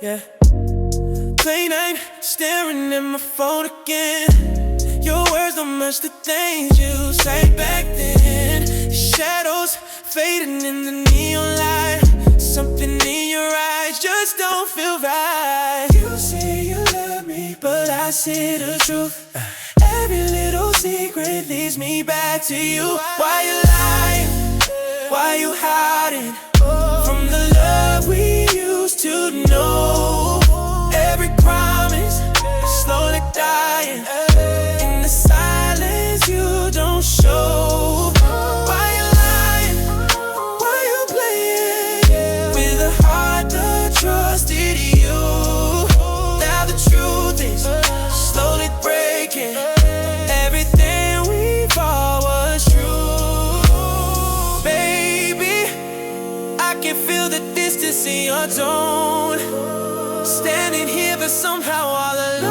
yeah. Late night, staring at my phone again. Your words don't match the things you say back then. Shadows fading in the neon light. Something in your eyes just don't feel right. You say you love me, but I see the truth. Every little secret leads me back to you. Why you lying? Why you hiding from the love we used to know? Every promise slowly dying in the silence you don't show. Why you lying? Why you playing with a heart that trusted you? Now the truth is slowly breaking. Everything we thought was true. Baby, I can feel the distance in your tone. Standing here but somehow all alone.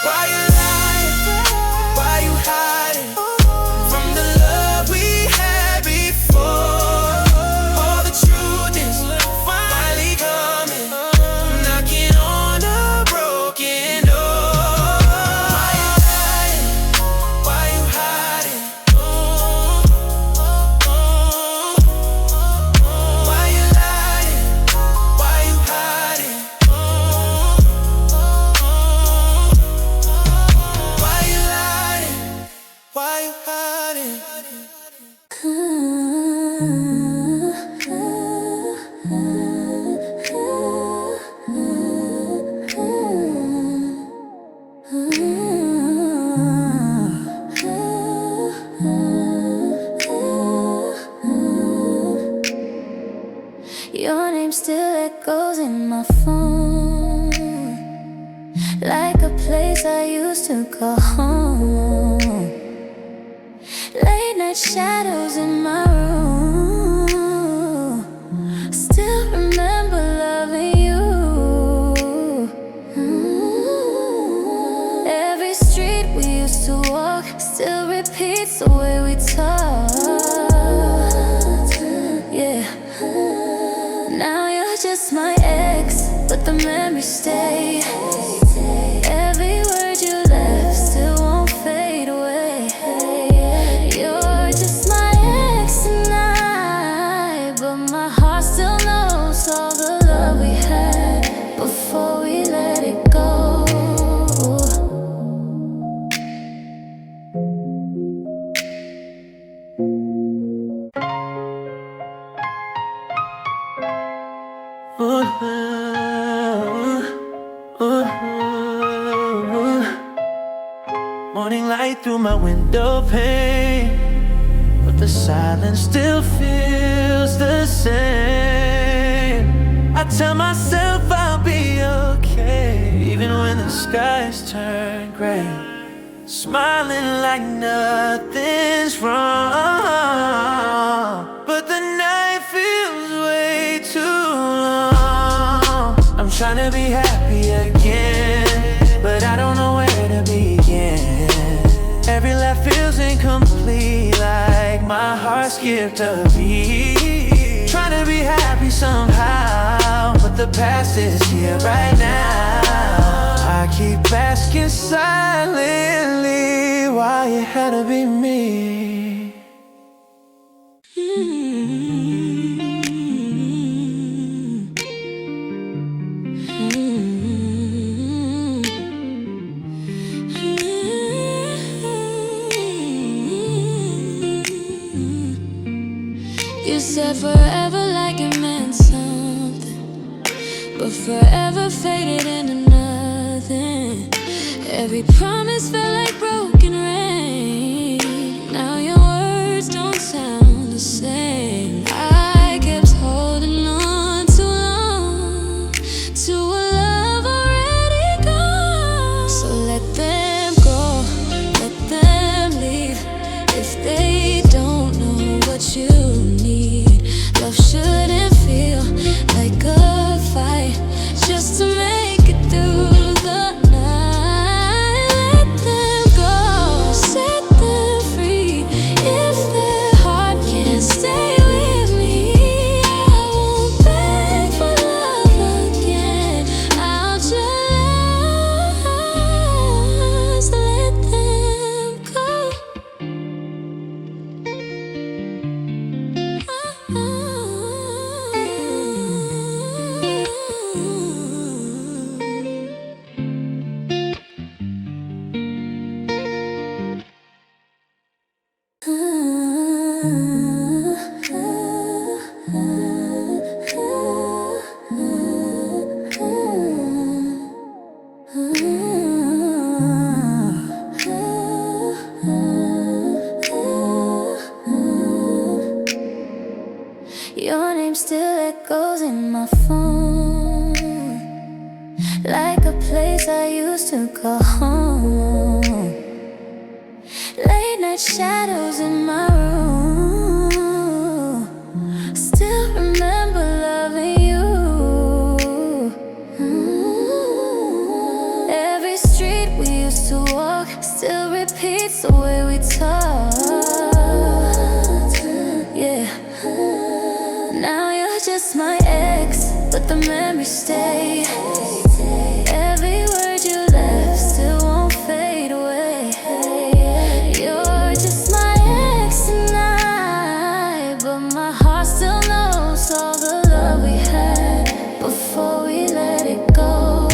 Why you lying? Why you hiding from the love we had before? All the truth is finally coming, knocking on a broken door. Why you lying? Why you hiding? Why you lying? Why you hiding? Why you lying? Why you hiding? Your name still echoes in my phone, like a place I used to call home. Late night shadows in my room, still remember loving you. Every street we used to walk still repeats the way we talk. Yeah. Now you're just my ex, but the memories stay. Every word you left still won't fade away. You're just my ex tonight, but my heart still knows all the love we had before we let it go. Morning light through my window pane, but the silence still feels the same. I tell myself I'll be okay, even when the skies turn gray. Smiling like nothing's wrong, but the night feels way too long. I'm trying to be happy again, but I don't know where to begin. Every laugh feels incomplete, like my heart skipped a beat. Trying to be happy somehow, but the past is here right now. I keep asking silently why it had to be me. You said forever like it meant something, but forever faded into nothing. Every promise felt like broken rain. Now your words don't sound the same. I kept holding on too long to a love already gone. So let them go, let them leave. If they don't know what you need, love shouldn't feel like a fight just to make it through the night. Let them shadows in my phone, like a place I used to call home. Late night shadows in my room, still remember loving you. Every street we used to walk still repeats the way we talked. Yeah. Now you're just my ex, but the memories stay. Every word you left still won't fade away. You're just my ex tonight, but my heart still knows all the love we had before we let it go.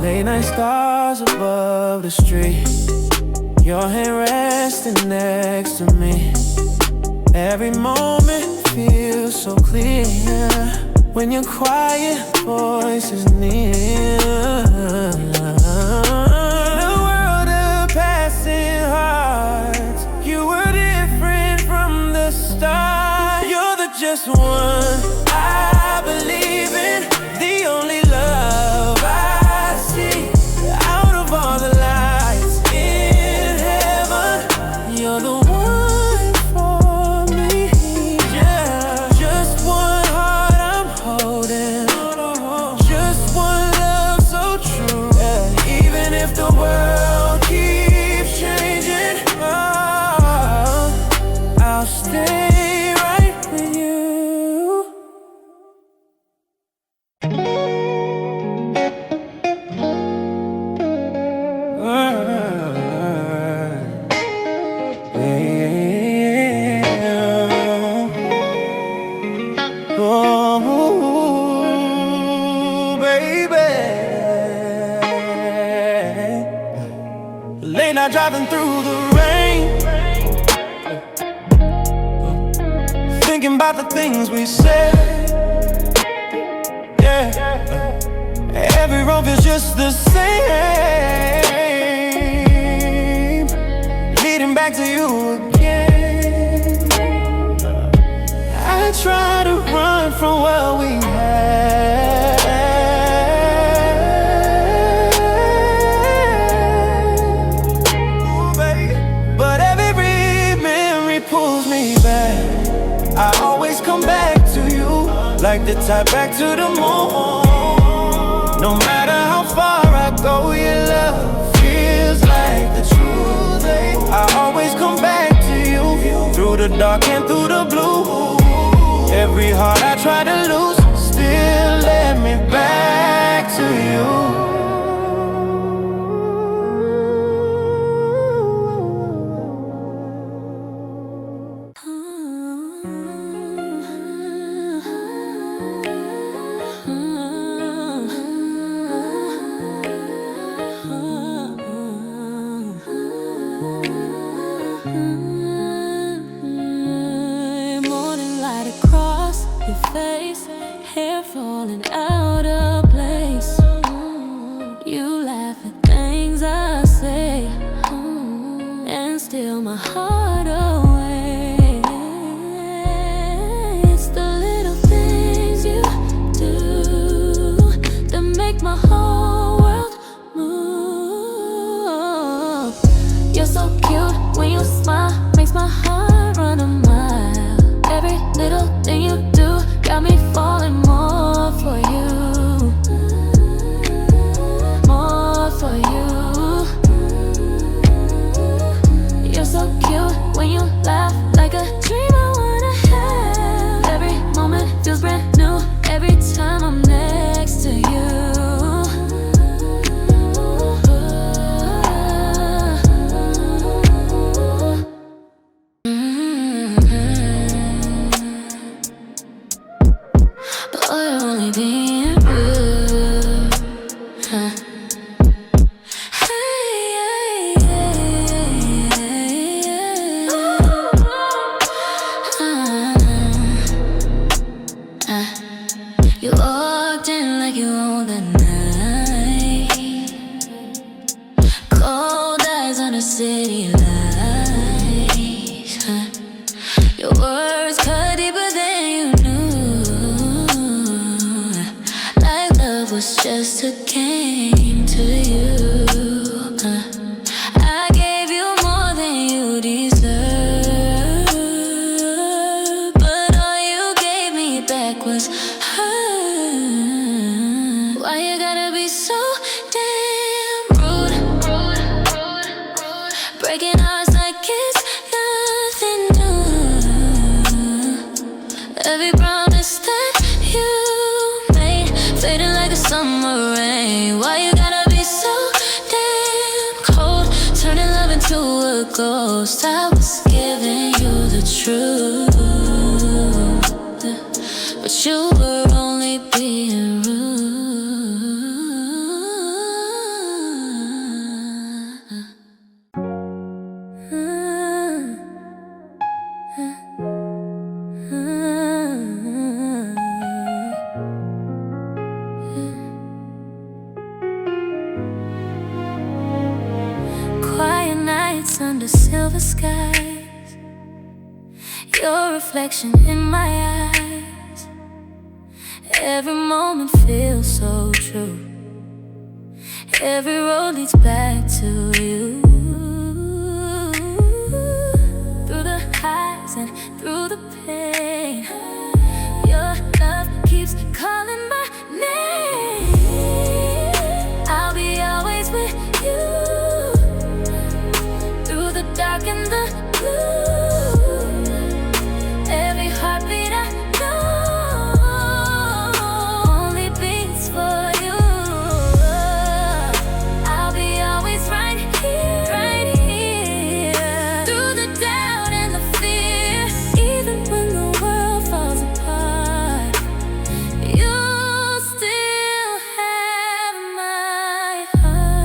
Late night stars above the street, your hand resting next to me. Every moment feels so clear when your quiet voice is near. The world of passing hearts, you were different from the start. You're the just one I believe in, the only love I see. Out of all the lights in heaven, you're the one for me. Yeah, just one heart I'm holding, just one love so true. Yeah. Even if the world keeps changing, oh, I'll stay right with you. Oh, baby. Late night driving through the rain, thinking about the things we said. Yeah, every road feels just the same, leading back to you again. I try to run from what we had, ooh, baby. But every memory pulls me back. I always come back to you, like the tide back to the moon. No matter how far I go, your love feels like the truth. I always come back to you, through the dark and through the blue. Every heart I try to lose still led me back to you. Morning light across your face, hair falling out of place. You laugh at things I say, and steal my heart away. It's the little things you do that make my whole world move. You're so cute when you smile, makes my heart run a mile. Every little thing you do got me falling more for you, more for you. You're so cute when you laugh, like a dream I wanna have. Every moment feels brand new every time I'm next to you. Boy, only being rude, huh? Hey, yeah, yeah, yeah. Every promise that you made fading like a summer rain. Why you gotta be so damn cold, turning love into a ghost? I was giving you the truth, but you were only being rude. Quiet nights under silver skies, your reflection in my eyes. Every moment feels so true. Every road leads back to you. Through the highs and through the pain, your love keeps calling my name. I'll be always with you, through the dark and the blue. Every heartbeat I know only beats for you. I'll be always right here, through the doubt and the fear. Even when the world falls apart, you'll still have my heart.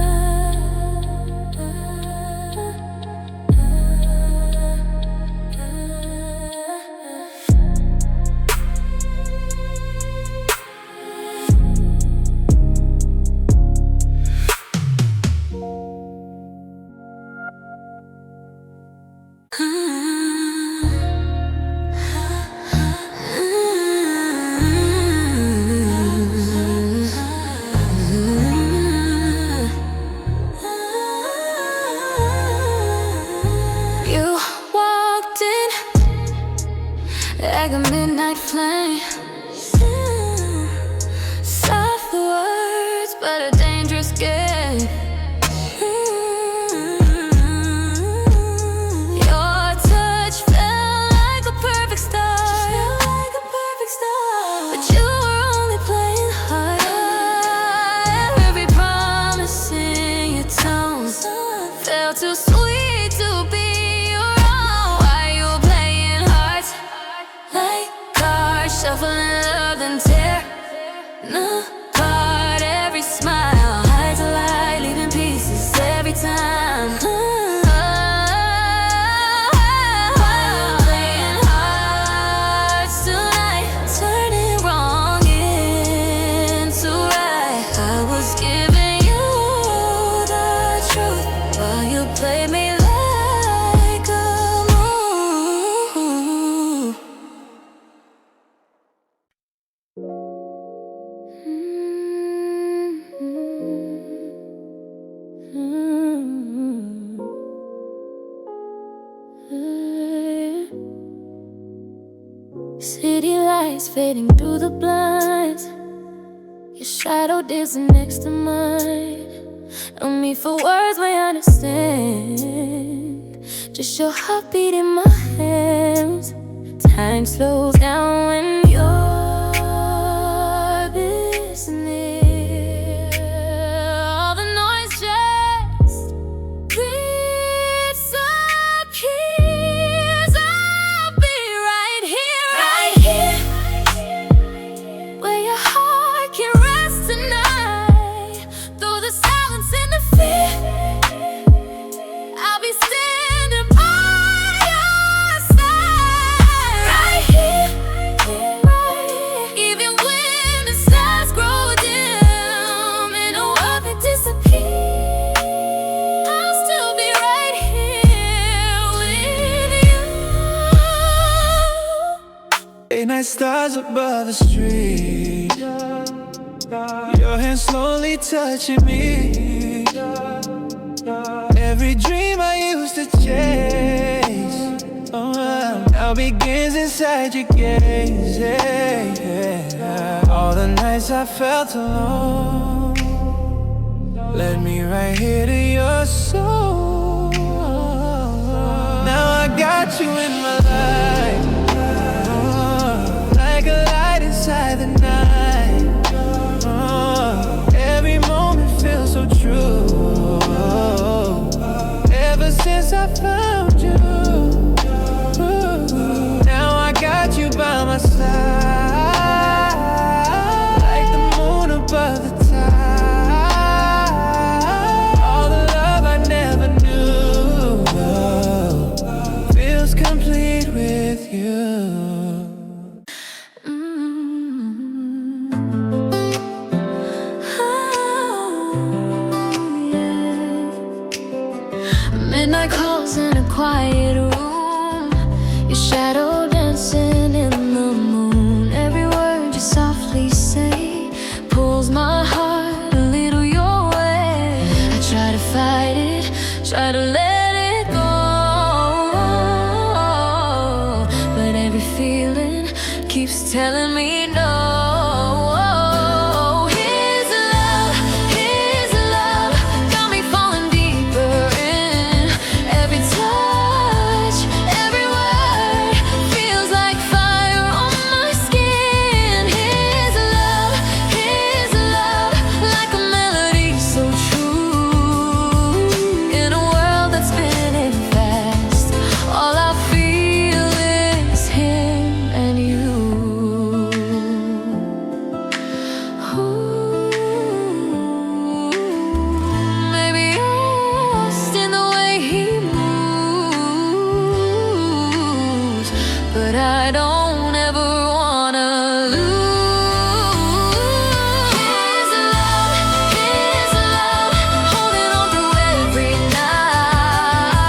You walked in like a midnight flame. Soft words, but a dangerous game. Your touch felt like a perfect start, but you were only playing hard. Every promise in your tone felt too sweet to be your own. Why you playing hearts like cards, shuffling love and tear apart? Every smile hides a lie, leaving pieces every time. Why you playing hearts tonight, turning wrong into right? I was giving you the truth while you played me like a move. City lights fading through the blinds, your shadow dancing next to mine. No need for words, we understand. Just your heartbeat in my hands. Time slows down when you're near. All the noise just disappears. I'll be right here, where your heart can rest tonight. Through the silence and the fear, I'll be standing by your side. Right here, even when the stars grow dim and the world may disappear, I'll still be right here with you. Late night stars above the street, your hands slowly touching me. Every dream I used to chase, now begins inside your gaze. All the nights I felt alone led me right here to your soul. Now I got you in my life, I found you. Ooh, now I got you by my side, like the moon above the tide. All the love I never knew feels complete with you. Midnight calls in a quiet room, your shadow dancing in the moon. Every word you softly say pulls my heart a little your way. I try to fight it, try to let it go, but every feeling keeps telling me no. But I don't ever wanna lose his love, holding on through every night.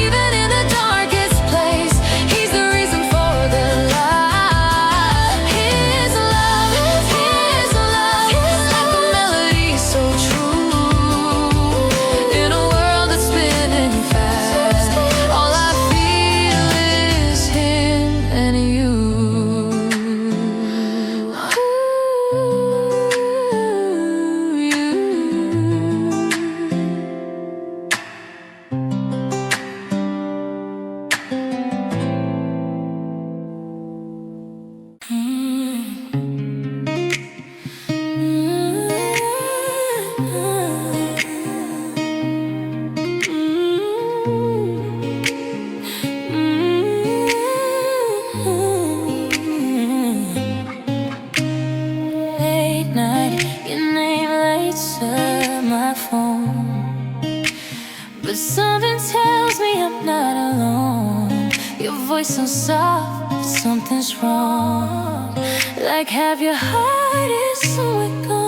Even in the darkest place, he's the reason for the light. His love, like a melody so true. In a world that's spinning fast, all I feel is him and you. Late night, your name lights up my phone, but something tells me I'm not alone. Your voice so soft, something's wrong. Like half your heart is somewhere gone.